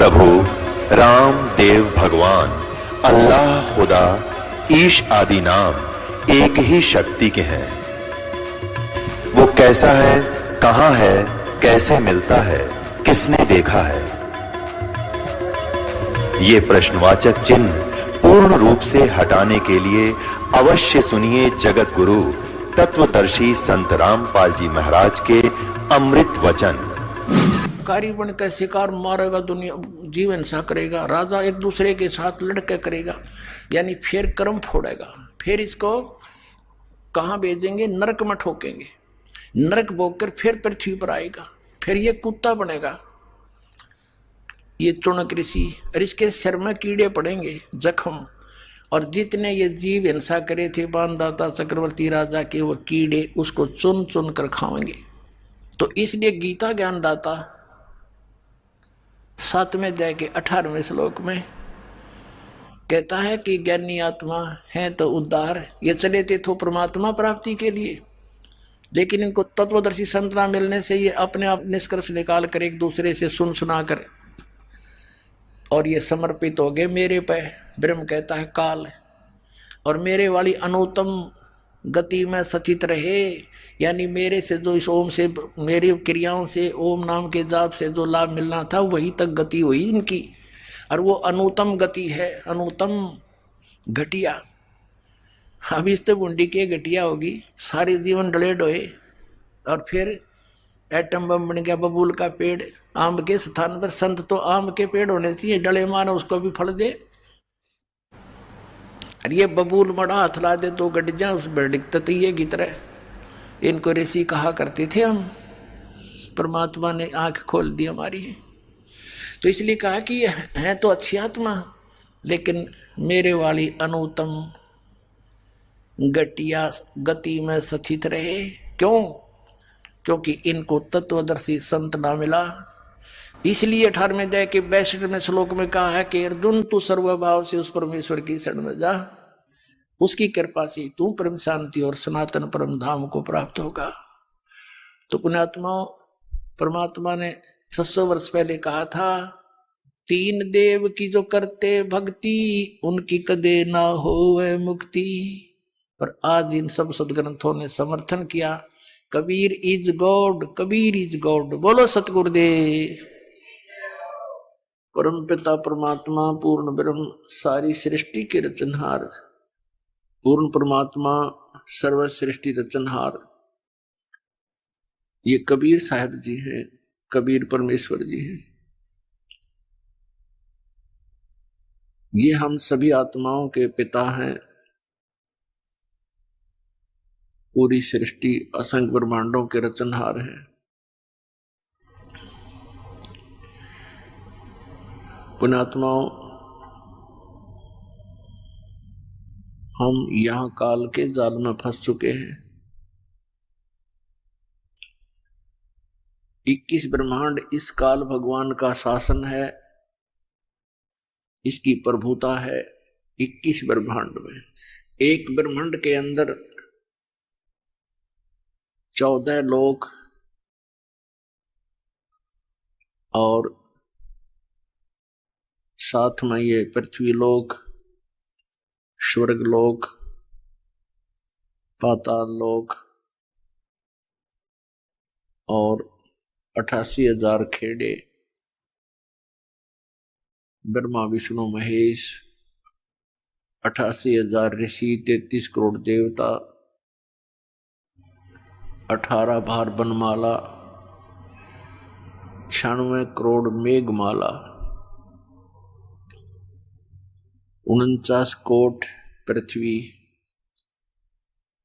प्रभु राम देव भगवान अल्लाह खुदा ईश आदि नाम एक ही शक्ति के हैं। वो कैसा है, कहां है, कैसे मिलता है, किसने देखा है? ये प्रश्नवाचक चिन्ह पूर्ण रूप से हटाने के लिए अवश्य सुनिए जगत गुरु तत्वदर्शी संत रामपाल जी महाराज के अमृत वचन। शिकारी बनकर शिकार मारेगा, दुनिया जीव हिंसा करेगा, राजा एक दूसरे के साथ लड़के करेगा, यानी फिर कर्म फोड़ेगा, फिर इसको कहाँ भेजेंगे? नरक में ठोकेंगे, नरक भोगकर फिर पृथ्वी पर आएगा, फिर ये कुत्ता बनेगा, ये चुनक ऋषि, और इसके सिर में कीड़े पड़ेंगे, जख्म, और जितने ये जीव हिंसा करे थे बाणदाता चक्रवर्ती राजा के, वो कीड़े उसको चुन चुन कर खाएंगे। तो इसलिए गीता ज्ञानदाता 7वें अध्याय के 18वें श्लोक में कहता है कि ज्ञानी आत्मा है तो उद्धार, ये चले थे तो परमात्मा प्राप्ति के लिए, लेकिन इनको तत्वदर्शी संत ना मिलने से ये अपने आप निष्कर्ष निकाल कर एक दूसरे से सुन सुना कर और ये समर्पित हो गए मेरे पे। ब्रह्म कहता है काल, और मेरे वाली अनुत्तम गति में सचित रहे, यानी मेरे से जो इस ओम से, मेरी क्रियाओं से, ओम नाम के जाप से जो लाभ मिलना था वही तक गति हुई इनकी, और वो अनुत्तम गति है, अनुत्तम घटिया। अब इस तो बुंडी की घटिया होगी, सारे जीवन डले डोए, और फिर एटम बम बन गया बबूल का पेड़। आम के स्थान पर संत तो आम के पेड़ होने चाहिए, डले मारो उसको भी फल दे, और ये बबूल मड़ा हाथ ला दे तो गट जा उस बिल्डिंग ततीये की तरह। इनको ऋषि कहा करते थे हम, परमात्मा ने आंख खोल दी हमारी। तो इसलिए कहा कि है तो अच्छी आत्मा, लेकिन मेरे वाली अनुत्तम घटिया गति में सचित रहे। क्यों? क्योंकि इनको तत्वदर्शी संत ना मिला। इसलिए 18वें अध्याय के 62वें श्लोक में कहा है कि अर्जुन तू सर्वभाव से उस परमेश्वर की शरण में जा, उसकी कृपा से तू परम शांति और सनातन परम धाम को प्राप्त होगा। तो पुण्यात्माओं, परमात्मा ने 600 वर्ष पहले कहा था, 3 देव की जो करते भक्ति उनकी कदे ना होवे मुक्ति। और आज इन सब सदग्रंथों ने समर्थन किया, Kabir is God, Kabir is God. बोलो सतगुरुदेव। परम पिता परमात्मा पूर्ण ब्रह्म सारी सृष्टि के रचनहार, पूर्ण परमात्मा सर्व सृष्टि रचनहार, ये कबीर साहब जी हैं, कबीर परमेश्वर जी हैं। ये हम सभी आत्माओं के पिता हैं। पूरी सृष्टि असंख्य ब्रह्मांडों के रचनहार हैं। पुण्यात्माओं, हम यहां काल के जाल में फंस चुके हैं। 21 ब्रह्मांड इस काल भगवान का शासन है, इसकी प्रभुता है 21 ब्रह्मांड में। एक ब्रह्मांड के अंदर 14 लोक और साथ में ये पृथ्वी लोक, स्वर्ग लोक, पाताल लोक और 88,000 खेड़े, ब्रह्मा विष्णु महेश, 88,000 ऋषि, 33 करोड़ देवता, 18 भार बनमाला, 96 करोड़ मेघमाला, 49 कोट पृथ्वी,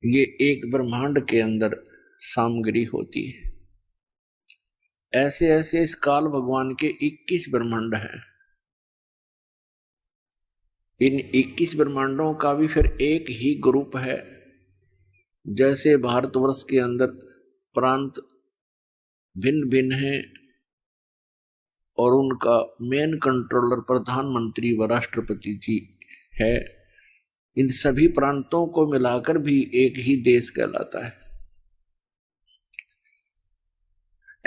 ये एक ब्रह्मांड के अंदर सामग्री होती है। ऐसे ऐसे इस काल भगवान के 21 ब्रह्मांड हैं। इन 21 ब्रह्मांडों का भी फिर एक ही ग्रुप है। जैसे भारतवर्ष के अंदर प्रांत भिन्न भिन्न हैं और उनका मेन कंट्रोलर प्रधानमंत्री व राष्ट्रपति जी है, इन सभी प्रांतों को मिलाकर भी एक ही देश कहलाता है।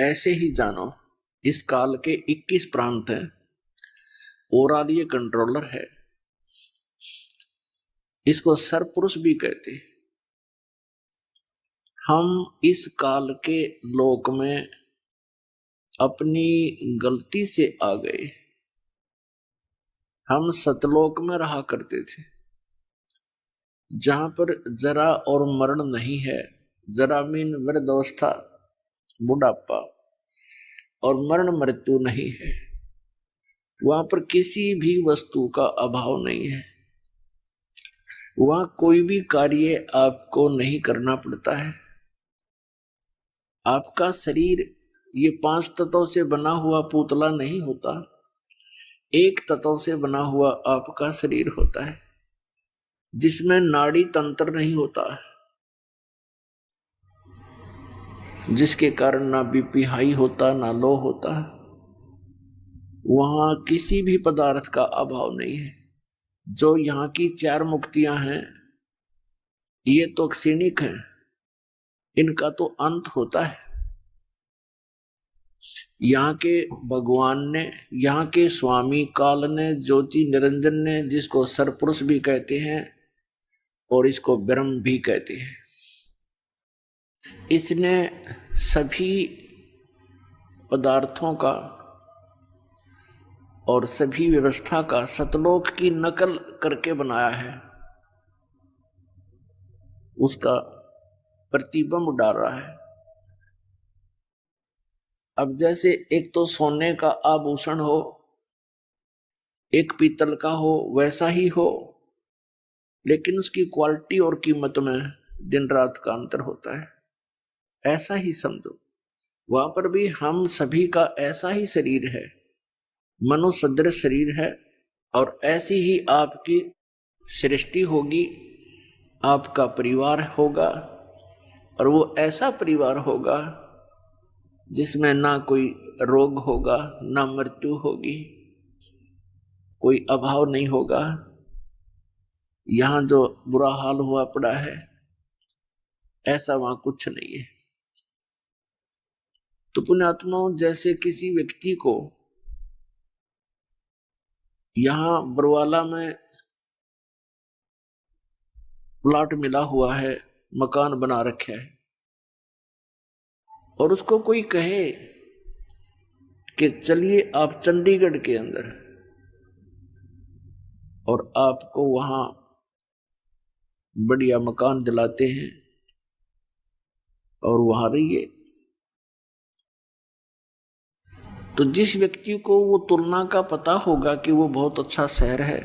ऐसे ही जानो, इस काल के 21 प्रांत हैं ओवरऑल ये कंट्रोलर है। इसको सरपुरुष भी कहते हैं। हम इस काल के लोक में अपनी गलती से आ गए। हम सतलोक में रहा करते थे, जहां पर जरा और मरण नहीं है। जरा मीन वृद्धावस्था, बुढ़ापा, और मरण मृत्यु नहीं है। वहां पर किसी भी वस्तु का अभाव नहीं है। वहां कोई भी कार्य आपको नहीं करना पड़ता है। आपका शरीर ये 5 तत्वों से बना हुआ पुतला नहीं होता, एक तत्व से बना हुआ आपका शरीर होता है, जिसमें नाड़ी तंत्र नहीं होता है, जिसके कारण ना बीपी हाई होता, ना लो होता। वहां किसी भी पदार्थ का अभाव नहीं है। जो यहाँ की 4 मुक्तियां हैं, ये तो क्षणिक हैं, इनका तो अंत होता है। यहाँ के भगवान ने, यहाँ के स्वामी काल ने, ज्योति निरंजन ने, जिसको सरपुरुष भी कहते हैं और इसको ब्रह्म भी कहते हैं, इसने सभी पदार्थों का और सभी व्यवस्था का सतलोक की नकल करके बनाया है। उसका प्रतिबिंब डाल रहा है। अब जैसे एक तो सोने का आभूषण हो, एक पीतल का हो, वैसा ही हो, लेकिन उसकी क्वालिटी और कीमत में दिन रात का अंतर होता है। ऐसा ही समझो, वहां पर भी हम सभी का ऐसा ही शरीर है, मनुष्य सदृश शरीर है, और ऐसी ही आपकी सृष्टि होगी, आपका परिवार होगा, और वो ऐसा परिवार होगा जिसमें ना कोई रोग होगा, ना मृत्यु होगी, कोई अभाव नहीं होगा। यहां जो बुरा हाल हुआ पड़ा है, ऐसा वहां कुछ नहीं है। तो पुण्यात्माओं, जैसे किसी व्यक्ति को यहां बरवाला में प्लाट मिला हुआ है, मकान बना रखा है, और उसको कोई कहे कि चलिए आप चंडीगढ़ के अंदर, और आपको वहां बढ़िया मकान दिलाते हैं और वहां रहिए, तो जिस व्यक्ति को वो तुलना का पता होगा कि वो बहुत अच्छा शहर है,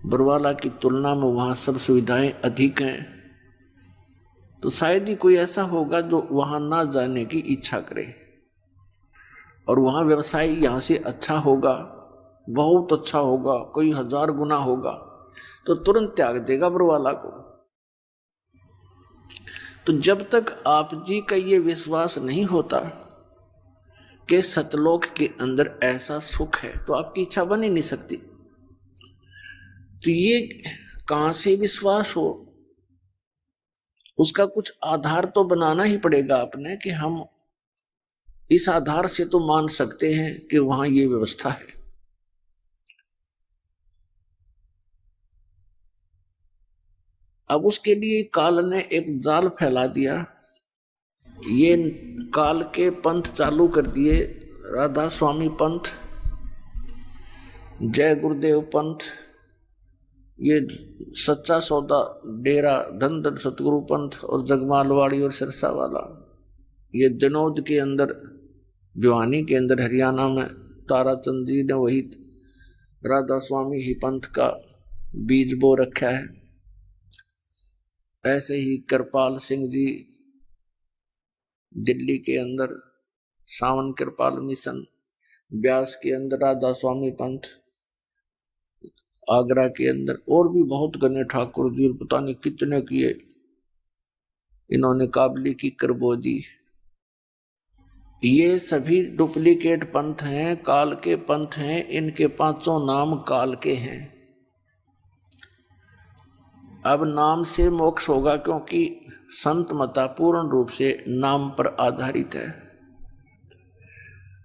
बरवाला की तुलना में वहाँ सब सुविधाएं अधिक हैं, तो शायद ही कोई ऐसा होगा जो वहाँ ना जाने की इच्छा करे, और वहाँ व्यवसाय यहाँ से अच्छा होगा, बहुत अच्छा होगा, कोई 1000 गुना होगा, तो तुरंत त्याग देगा बरवाला को। तो जब तक आप जी का ये विश्वास नहीं होता कि सतलोक के अंदर ऐसा सुख है, तो आपकी इच्छा बन ही नहीं सकती। तो ये कहां से विश्वास हो, उसका कुछ आधार तो बनाना ही पड़ेगा आपने, कि हम इस आधार से तो मान सकते हैं कि वहां ये व्यवस्था है। अब उसके लिए काल ने एक जाल फैला दिया। ये काल के पंथ चालू कर दिए, राधा स्वामी पंथ, जय गुरुदेव पंथ, ये सच्चा सौदा डेरा धन धन सतगुरु पंथ, और जगमालवाड़ी और सिरसा वाला, ये जनौद के अंदर, भिवानी के अंदर हरियाणा में ताराचंद जी ने वही राधा स्वामी ही पंथ का बीज बो रखा है। ऐसे ही कृपाल सिंह जी दिल्ली के अंदर सावन कृपाल मिशन, ब्यास के अंदर राधा स्वामी पंथ, आगरा के अंदर और भी बहुत गणे ठाकुर जी, पता नहीं कितने किए इन्होंने काबली की करबोदी। ये सभी डुप्लीकेट पंथ हैं, काल के पंथ हैं। इनके 5 नाम काल के हैं। अब नाम से मोक्ष होगा, क्योंकि संत मता पूर्ण रूप से नाम पर आधारित है।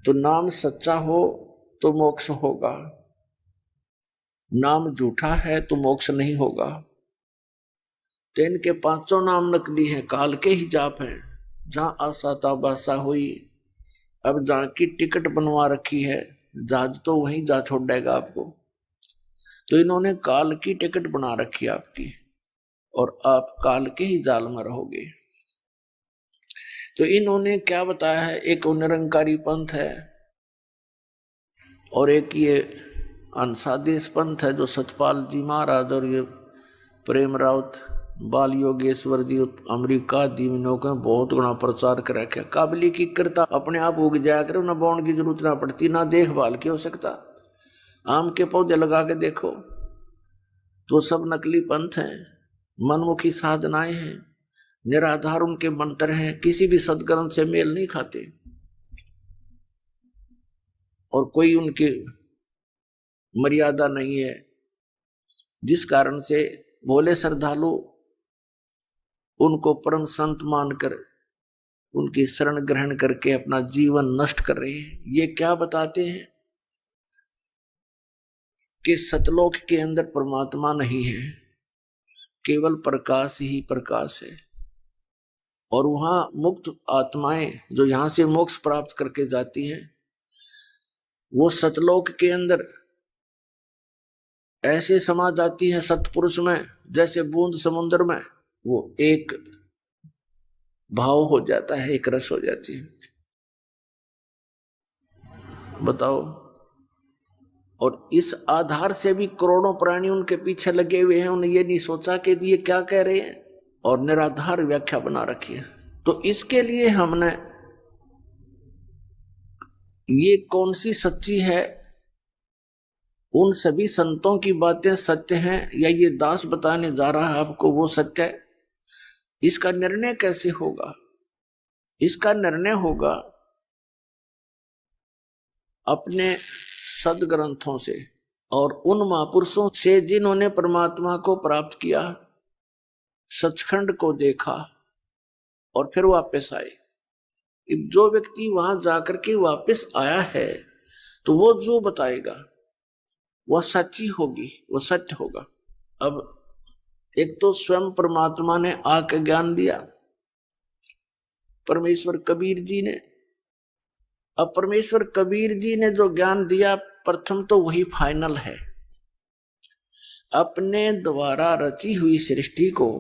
तो नाम सच्चा हो तो मोक्ष होगा, नाम झूठा है तो मोक्ष नहीं होगा। तो इनके पांचों नाम नकली हैं, काल के ही जाप हैं। जहां आशा ताबासा हुई, अब जहां की टिकट बनवा रखी है जहाज तो वहीं जा छोड़ेगा आपको। तो इन्होंने काल की टिकट बना रखी है आपकी, और आप काल के ही जाल में रहोगे। तो इन्होंने क्या बताया है, एक निरंकारी पंथ है और एक ये अंसादेश पंथ है जो सतपाल जी महाराज और ये प्रेम राउत बाल योगेश्वर जी अमेरिका दीविनों के बहुत गुना प्रचार कर रखे। काबली की करता अपने आप उग जाया करे, ना बोन की जरूरत ना पड़ती, ना देखभाल की हो सकता। आम के पौधे लगा के देखो तो सब नकली पंथ हैं, मनमुखी साधनाएं हैं, निराधार उनके मंत्र हैं, किसी भी सदग्रंथ से मेल नहीं खाते और कोई उनकी मर्यादा नहीं है, जिस कारण से भोले श्रद्धालु उनको परम संत मानकर उनकी शरण ग्रहण करके अपना जीवन नष्ट कर रहे हैं। ये क्या बताते हैं कि सतलोक के अंदर परमात्मा नहीं है, केवल प्रकाश ही प्रकाश है। और वहां मुक्त आत्माएं जो यहां से मोक्ष प्राप्त करके जाती हैं, वो सतलोक के अंदर ऐसे समा जाती है सतपुरुष में जैसे बूंद समुद्र में, वो एक भाव हो जाता है, एक रस हो जाती है। बताओ। और इस आधार से भी करोड़ों प्राणी उनके पीछे लगे हुए हैं, उन्हें ये नहीं सोचा कि ये क्या कह रहे हैं, और निराधार व्याख्या बना रखी है। तो इसके लिए हमने ये कौन सी सच्ची है, उन सभी संतों की बातें सत्य हैं या ये दास बताने जा रहा है आपको वो सत्य है, इसका निर्णय कैसे होगा? इसका निर्णय होगा अपने सदग्रंथों से और उन महापुरुषों से जिन्होंने परमात्मा को प्राप्त किया, सचखंड को देखा और फिर वापस आए। जो व्यक्ति वहां जाकर के वापस आया है तो वो जो बताएगा वह सच्ची होगी, वो सत्य होगा। अब एक तो स्वयं परमात्मा ने आके ज्ञान दिया, परमेश्वर कबीर जी ने। अब परमेश्वर कबीर जी ने जो ज्ञान दिया, प्रथम तो वही फाइनल है। अपने द्वारा रची हुई सृष्टि को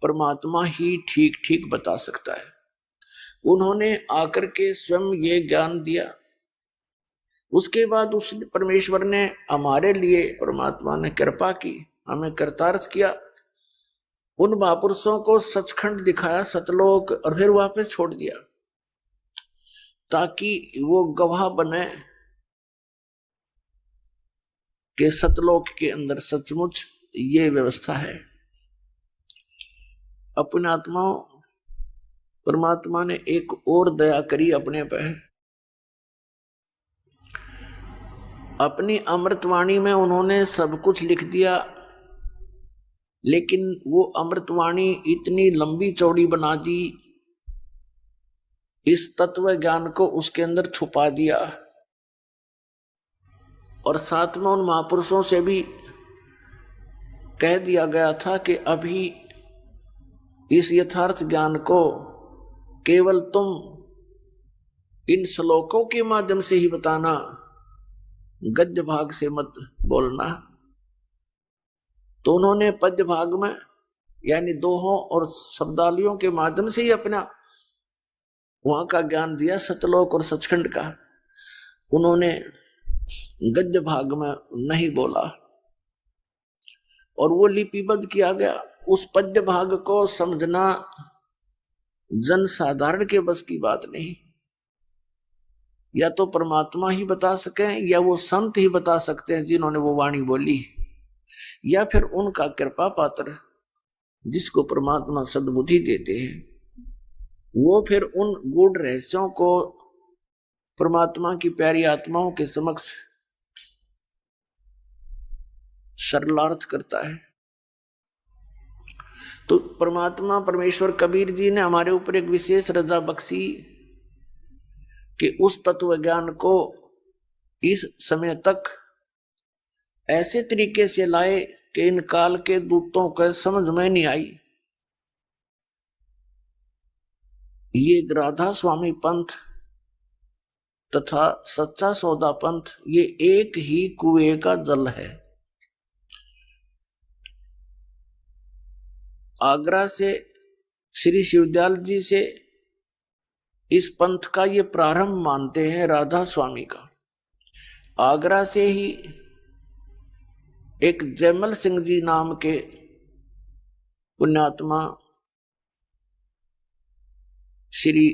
परमात्मा ही ठीक ठीक बता सकता है। उन्होंने आकर के स्वयं ये ज्ञान दिया, उसके बाद उस परमेश्वर ने हमारे लिए, परमात्मा ने कृपा की, हमें करतार्थ किया, उन महापुरुषों को सचखंड दिखाया, सतलोक, और फिर वापस छोड़ दिया ताकि वो गवाह बने कि सतलोक के अंदर सचमुच ये व्यवस्था है। अपने आत्माओं, परमात्मा ने एक और दया करी अपने पे। अपनी अमृतवाणी में उन्होंने सब कुछ लिख दिया, लेकिन वो अमृतवाणी इतनी लंबी चौड़ी बना दी, इस तत्व ज्ञान को उसके अंदर छुपा दिया। और साथ में उन महापुरुषों से भी कह दिया गया था कि अभी इस यथार्थ ज्ञान को केवल तुम इन श्लोकों के माध्यम से ही बताना, गद्य भाग से मत बोलना। तो उन्होंने पद्य भाग में यानी दोहों और शब्दावलियों के माध्यम से ही अपना वहां का ज्ञान दिया, सतलोक और सचखंड का। उन्होंने गद्य भाग में नहीं बोला और वो लिपिबद्ध किया गया। उस पद्य भाग को समझना जन साधारण के बस की बात नहीं। या तो परमात्मा ही बता सके या वो संत ही बता सकते हैं जिन्होंने वो वाणी बोली, या फिर उनका कृपा पात्र जिसको परमात्मा सद्बुद्धि देते हैं, वो फिर उन गूढ़ रहस्यों को परमात्मा की प्यारी आत्माओं के समक्ष सरलार्थ करता है। तो परमात्मा परमेश्वर कबीर जी ने हमारे ऊपर एक विशेष रजा बख्शी कि उस तत्व ज्ञान को इस समय तक ऐसे तरीके से लाए कि इन काल के दूतों को समझ में नहीं आई। ये राधा स्वामी पंथ तथा सच्चा सौदा पंथ ये एक ही कुएं का जल है। आगरा से श्री शिवदयाल जी से इस पंथ का ये प्रारंभ मानते हैं राधा स्वामी का। आगरा से ही एक जयमल सिंह जी नाम के पुण्यात्मा श्री